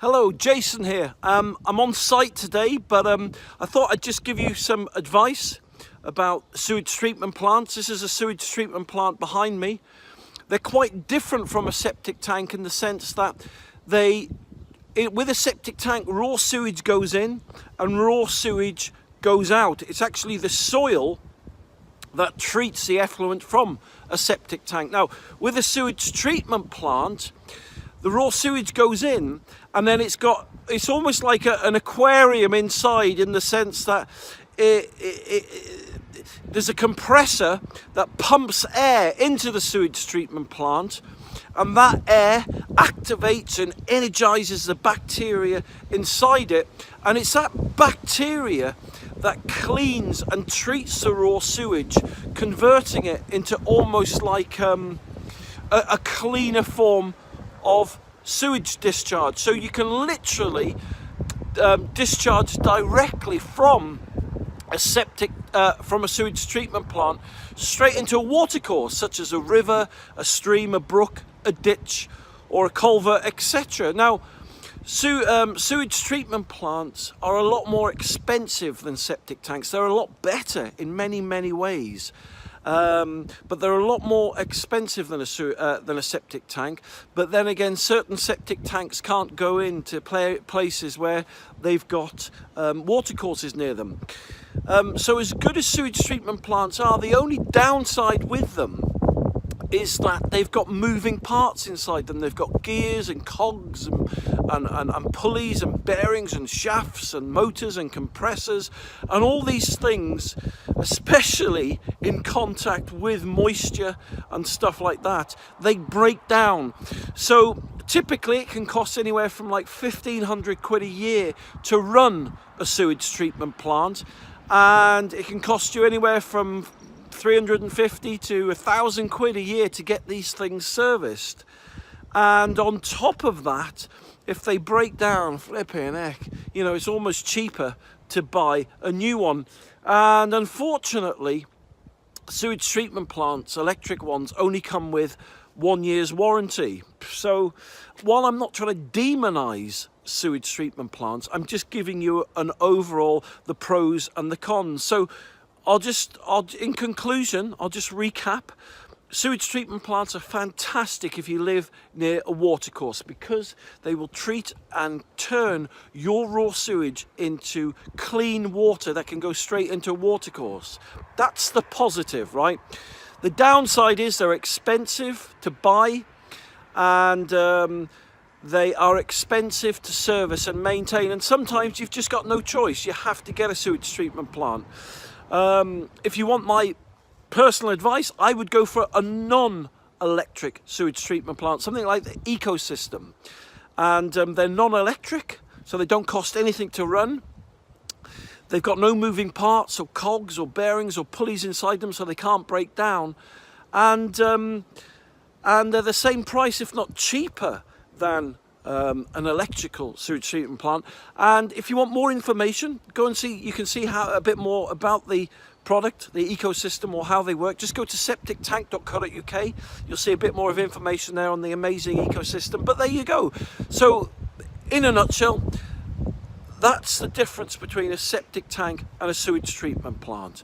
Hello, Jason here. I'm on site today, but I thought I'd just give you some advice about sewage treatment plants. This is a sewage treatment plant behind me. They're quite different from a septic tank in the sense that with a septic tank, raw sewage goes in and raw sewage goes out. It's actually the soil that treats the effluent from a septic tank. Now, with a sewage treatment plant, the raw sewage goes in, and then it's almost like an aquarium inside, in the sense that there's a compressor that pumps air into the sewage treatment plant, and that air activates and energizes the bacteria inside it, and it's that bacteria that cleans and treats the raw sewage, converting it into almost like a cleaner form of sewage discharge. So you can literally discharge directly from a sewage treatment plant straight into a watercourse, such as a river, a stream, a brook, a ditch, or a culvert, etc. Now, sewage treatment plants are a lot more expensive than septic tanks. They're a lot better in many ways. But they're a lot more expensive than a septic tank. But then again, certain septic tanks can't go into places where they've got watercourses near them. So as good as sewage treatment plants are, the only downside with them is that they've got moving parts inside them. They've got gears and cogs and pulleys and bearings and shafts and motors and compressors, and all these things, especially in contact with moisture and stuff like that, they break down. So typically it can cost anywhere from like 1,500 quid a year to run a sewage treatment plant, and it can cost you anywhere from 350 to 1,000 quid a year to get these things serviced. And on top of that, if they break down, flipping heck, it's almost cheaper to buy a new one. And unfortunately, sewage treatment plants, electric ones, only come with 1 year's warranty. So while I'm not trying to demonize sewage treatment plants, I'm just giving you an overall, the pros and the cons. So in conclusion, I'll just recap. Sewage treatment plants are fantastic if you live near a watercourse, because they will treat and turn your raw sewage into clean water that can go straight into a watercourse. That's the positive, right? The downside is they're expensive to buy, and they are expensive to service and maintain, and sometimes you've just got no choice. You have to get a sewage treatment plant. If you want my personal advice, I would go for a non-electric sewage treatment plant, something like the ecosystem. And they're non-electric, so they don't cost anything to run. They've got no moving parts or cogs or bearings or pulleys inside them, so they can't break down. And they're the same price, if not cheaper, than an electrical sewage treatment plant. And if you want more information, go and see. You can see a bit more about the product, the ecosystem, or how they work. Just go to septictank.co.uk. You'll see a bit more of information there on the amazing ecosystem. But there you go. So in a nutshell, that's the difference between a septic tank and a sewage treatment plant.